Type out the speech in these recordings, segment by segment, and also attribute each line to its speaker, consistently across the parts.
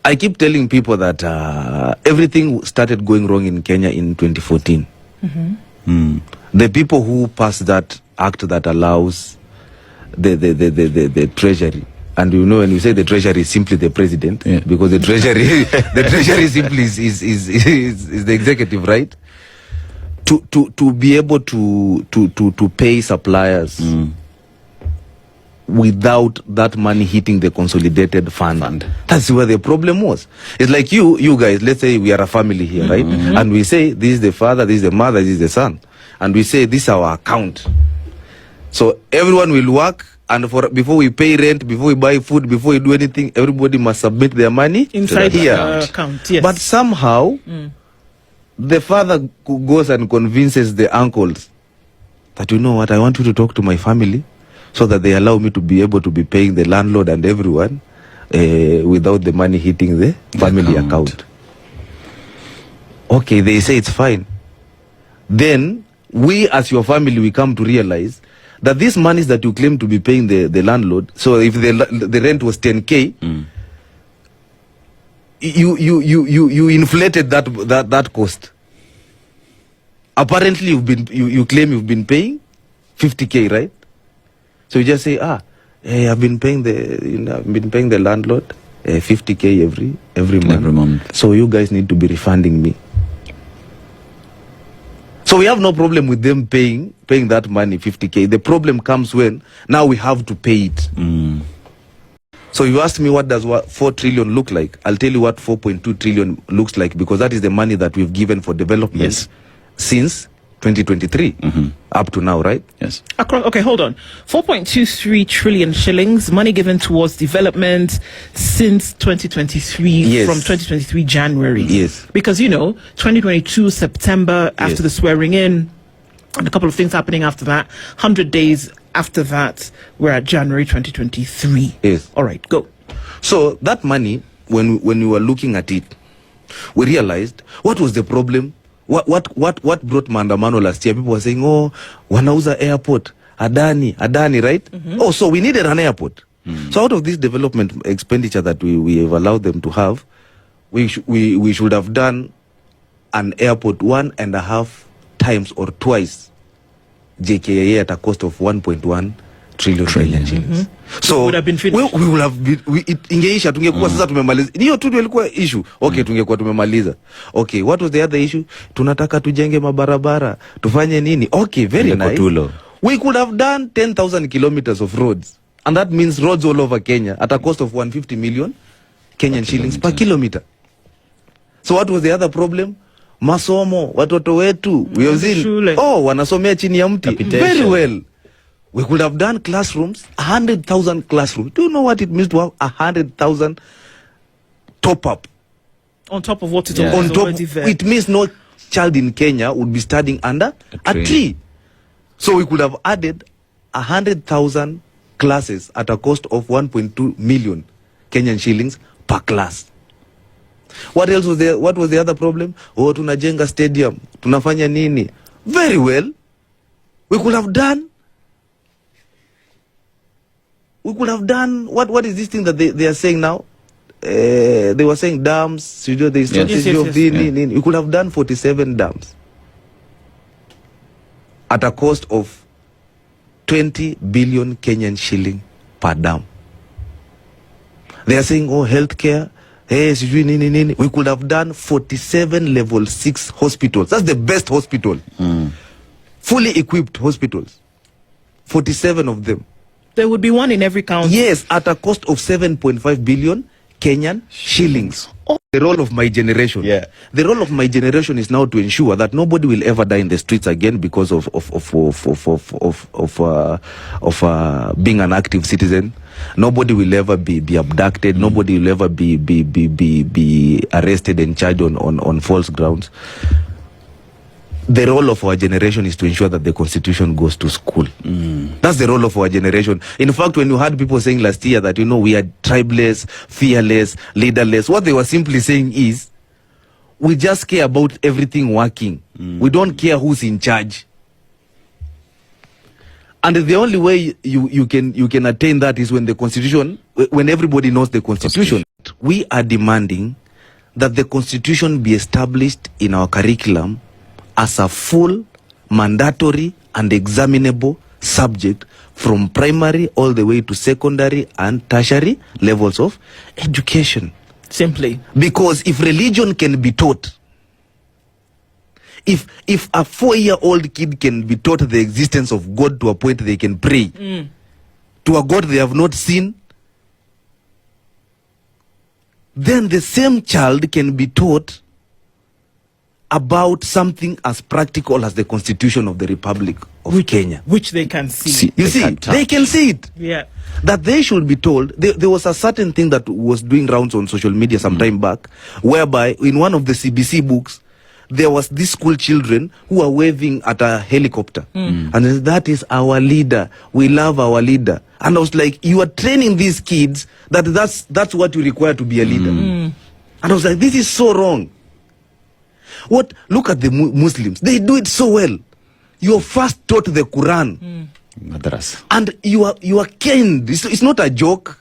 Speaker 1: I keep telling people that everything started going wrong in Kenya in 2014. The people who passed that act that allows the treasury, and you know, when you say the treasury is simply the president, because the treasury simply is the executive, right? To be able to pay suppliers without that money hitting the consolidated fund. That's where the problem was. It's like you guys, let's say we are a family here, right? And we say this is the father, this is the mother, this is the son, and we say this is our account. So everyone will work, and before we pay rent, before we buy food, before we do anything, everybody must submit their money
Speaker 2: inside
Speaker 1: here.
Speaker 2: Account. Yes.
Speaker 1: But somehow the father goes and convinces the uncles that, you know what, I want you to talk to my family so that they allow me to be able to be paying the landlord and everyone without the money hitting the family account. Okay, they say it's fine. Then we as your family, we come to realize that these monies that you claim to be paying the landlord, so if the rent was 10K, you inflated that cost. Apparently you claim you've been paying 50K, right? So you just say, I've been paying the landlord 50K every month. So you guys need to be refunding me. So we have no problem with them paying that money, 50K. The problem comes when now we have to pay it. So you asked me what does 4 trillion look like. I'll tell you what 4.2 trillion looks like, because that is the money that we've given for development since 2023 up to now, right?
Speaker 2: Yes. Okay, hold on. 4.23 trillion shillings, money given towards development since 2023, from 2023 January.
Speaker 1: Yes.
Speaker 2: Because, 2022 September, after the swearing in, and a couple of things happening after that, 100 days after that, we're at January 2023.
Speaker 1: Yes.
Speaker 2: All right, go.
Speaker 1: So that money, when we were looking at it, we realized what was the problem. What brought maandamano last year? People were saying, wanauza airport, Adani, right? So we needed an airport. So out of this development expenditure that we have allowed them to have, we should have done an airport 1.5 times or twice JKIA at a cost of 1.1 trillion shillings. So
Speaker 2: would have been finished.
Speaker 1: We would have been, ingeisha tungekuwa sasa tumemaliza. Hiyo tu ilikuwa issue. Okay, tungekuwa tumemaliza. Okay, what was the other issue? Tunataka tujenge mabarabara, tufanye nini? Okay, very nice. We could have done 10,000 kilometers of roads, and that means roads all over Kenya at a cost of 150 million Kenyan shillings per kilometer. So what was the other problem? Masomo, watoto wetu, we have seen, wanasomea chini ya mti. Very well. We could have done classrooms, 100,000 classrooms. Do you know what it means to have 100,000 top up?
Speaker 2: On top of what is already there.
Speaker 1: It means no child in Kenya would be studying under a tree. So we could have added 100,000 classes at a cost of 1.2 million Kenyan shillings per class. What else was there? What was the other problem? Tunajenga stadium, tunafanya nini? Very well. We could have done what is this thing that they are saying now? They were saying dams, we could have done 47 dams at a cost of 20 billion Kenyan shilling per dam. They are saying, healthcare, we could have done 47 level 6 hospitals. That's the best hospital. Fully equipped hospitals. 47 of them.
Speaker 2: There would be one in every county.
Speaker 1: Yes, at a cost of 7.5 billion Kenyan shillings. The role of my generation. The role of my generation is now to ensure that nobody will ever die in the streets again because of being an active citizen. Nobody will ever be abducted. Nobody will ever be arrested and charged on false grounds. The role of our generation is to ensure that the constitution goes to school. That's the role of our generation. In fact, when you heard people saying last year that, we are tribeless, fearless, leaderless, what they were simply saying is, we just care about everything working. We don't care who's in charge. And the only way you can attain that is when the constitution, when everybody knows the constitution. We are demanding that the constitution be established in our curriculum as a full, mandatory and examinable subject from primary all the way to secondary and tertiary levels of education.
Speaker 2: Simply.
Speaker 1: Because if religion can be taught, if a 4-year-old kid can be taught the existence of God to a point they can pray to a God they have not seen, then the same child can be taught about something as practical as the Constitution of the Republic of Kenya.
Speaker 2: Which they can see.
Speaker 1: They can see it.
Speaker 2: Yeah.
Speaker 1: That they should be told. There was a certain thing that was doing rounds on social media some time back, whereby in one of the CBC books, there was these school children who are waving at a helicopter. And that is our leader. We love our leader. And I was like, you are training these kids that's what you require to be a leader. And I was like, this is so wrong. Look at the Muslims. They do it so well. You are first taught the Quran.
Speaker 3: Madras.
Speaker 1: And you are caned. It's not a joke.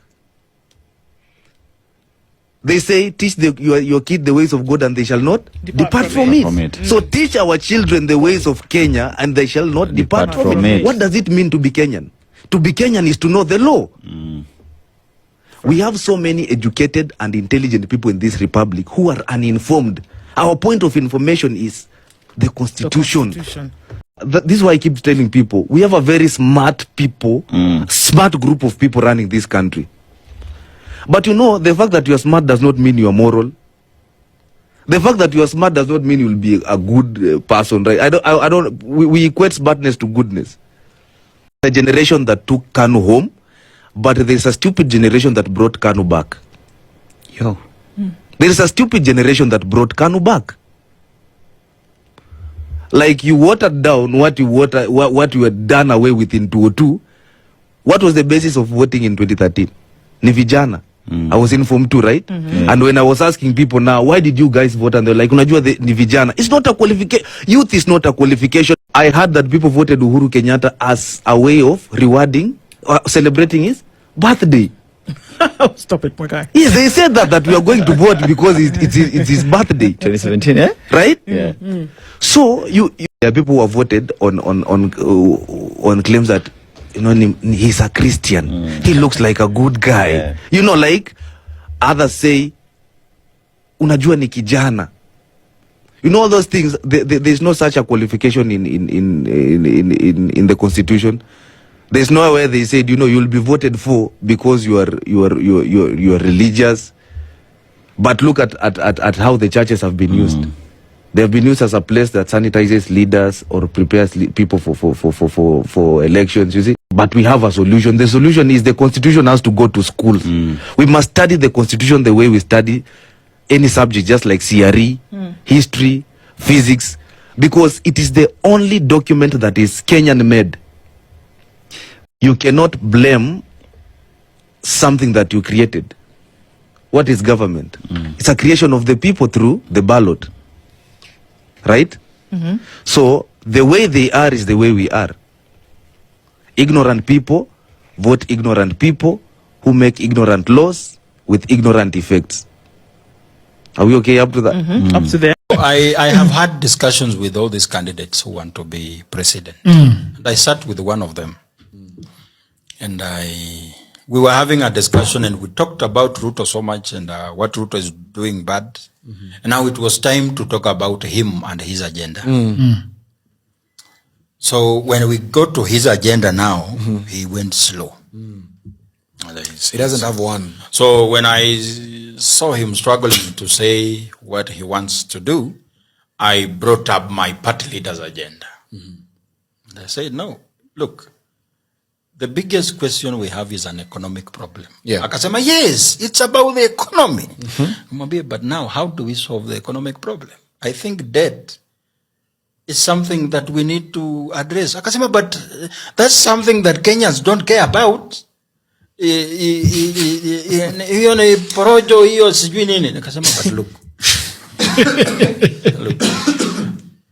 Speaker 1: They say, teach your kid the ways of God and they shall not depart from it. So teach our children the ways of Kenya and they shall not depart from it. What does it mean to be Kenyan? To be Kenyan is to know the law. We have so many educated and intelligent people in this republic who are uninformed. Our point of information is the Constitution. This is why I keep telling people, we have a very smart people, smart group of people running this country. But you know, the fact that you are smart does not mean you are moral. The fact that you are smart does not mean you will be a good person, right? We equate smartness to goodness. A generation that took Kanu home, but there is a stupid generation that brought Kanu back. There is a stupid generation that brought Kanu back. Like you watered down what you had done away with in 2002. What was the basis of voting in 2013? Ni vijana. I was in Form 2, right? And when I was asking people now, why did you guys vote? And they're like, unajua ni vijana. It's not a qualification. Youth is not a qualification. I heard that people voted Uhuru Kenyatta as a way of rewarding, celebrating his birthday.
Speaker 2: Stop it, Muigai.
Speaker 1: Yes, they said that we are going to vote because it's his birthday.
Speaker 3: 2017, eh?
Speaker 1: Right?
Speaker 3: Yeah.
Speaker 1: So there are people who have voted on claims that, you know, he's a Christian. He looks like a good guy.
Speaker 3: Yeah.
Speaker 1: You know, like others say, unajua ni kijana. You know all those things. There's no such a qualification in the Constitution. There's nowhere they said, you know, you'll be voted for because you are religious. But look at how the churches have been used. They have been used as a place that sanitizes leaders or prepares people for elections, you see. But we have a solution. The solution is the Constitution has to go to schools. We must study the Constitution the way we study any subject, just like CRE, history, physics, because it is the only document that is Kenyan made. You cannot blame something that you created. What is government? It's a creation of the people through the ballot. Right? So the way they are is the way we are. Ignorant people vote ignorant people who make ignorant laws with ignorant effects. Are we okay up to that?
Speaker 2: Up to there.
Speaker 4: I have had discussions with all these candidates who want to be president. And I sat with one of them. And we were having a discussion and we talked about Ruto so much and what Ruto is doing bad. And now it was time to talk about him and his agenda. So when we got to his agenda now, he went slow.
Speaker 5: He doesn't have one.
Speaker 4: So when I saw him struggling to say what he wants to do, I brought up my party leader's agenda. And I said, no, look, the biggest question we have is an economic problem. Akasema, yes, it's about the economy. But now, how do we solve the economic problem? I think debt is something that we need to address. Akasema, but that's something that Kenyans don't care about. Hiyo ni porojo, hiyo sijui nini. Akasema, but look,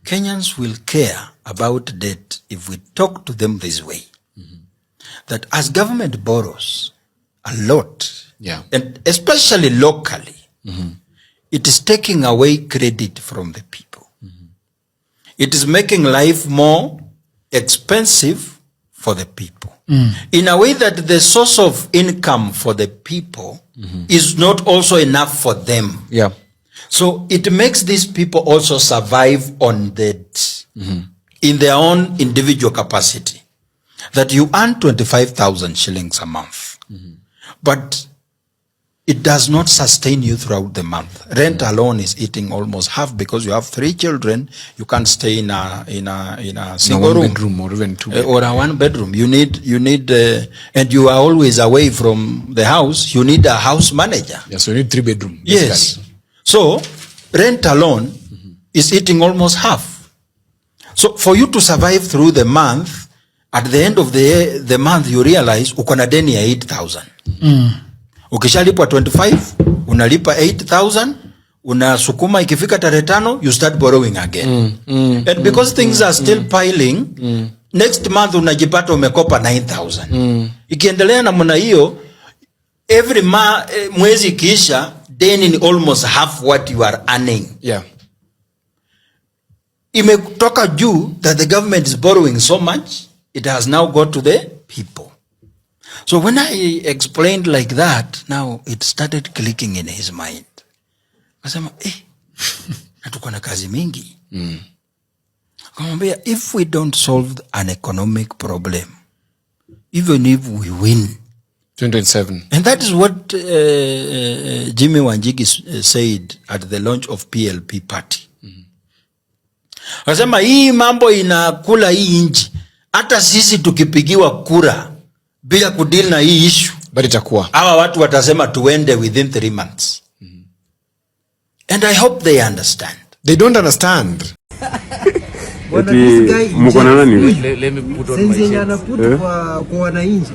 Speaker 4: Kenyans will care about debt if we talk to them this way. That as government borrows, a lot.
Speaker 5: Yeah.
Speaker 4: And especially locally, it is taking away credit from the people. It is making life more expensive for the people. In a way that the source of income for the people is not also enough for them.
Speaker 5: Yeah.
Speaker 4: So it makes these people also survive on that in their own individual capacity. That you earn 25,000 shillings a month, but it does not sustain you throughout the month. Rent alone is eating almost half because you have 3 children. You can't stay in a single room,
Speaker 5: bedroom or even 2
Speaker 4: or a 1 bedroom. You need, and you are always away from the house. You need a house manager.
Speaker 5: Yeah, so you need 3 bedroom.
Speaker 4: Yes. So rent alone is eating almost half. So for you to survive through the month, at the end of the month, you realize uko na deni ya 8,000. Ukishalipwa 25, unalipa 8,000, unasukuma ikifika tarehe 5, you start borrowing again. And because things are still piling, next month unajipata umekopa 9,000. Ikiendelea namna hiyo, every mwezi ikiisha, deni ni almost half what you are earning.
Speaker 5: Yeah.
Speaker 4: Imetoka juu that the government is borrowing so much, it has now got to the people. So when I explained like that, now it started clicking in his mind. Akasema, natuko na kazi mingi. Akamwambia, if we don't solve an economic problem, even if we win,
Speaker 5: 2027.
Speaker 4: and that is what Jimmy Wanjigi said at the launch of PLP party. Akasema, hii mambo inakula hii nchi. Hata sisi tukipigiwa kura bila kudeal na hii issue,
Speaker 5: But itakuwa.
Speaker 4: hawa watu watasema tuende within 3 months. And I hope they understand.
Speaker 5: They don't understand.
Speaker 3: Eti mko na nani? Let me put on my shirt. Kwa wananchi.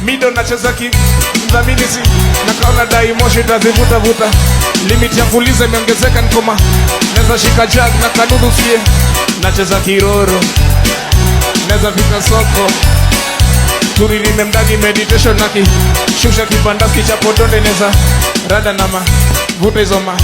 Speaker 6: Mido nacheza mdhamini si nakaona dai moshi tazivuta vuta, limit ya fuliza imeongezeka nikoma, neza shika jag na kanudu sie, nacheza kiroro, neza fika soko, turirime mdagi meditation naki, shusha kibandaski cha podonde neza, rada nama, vuta izoma.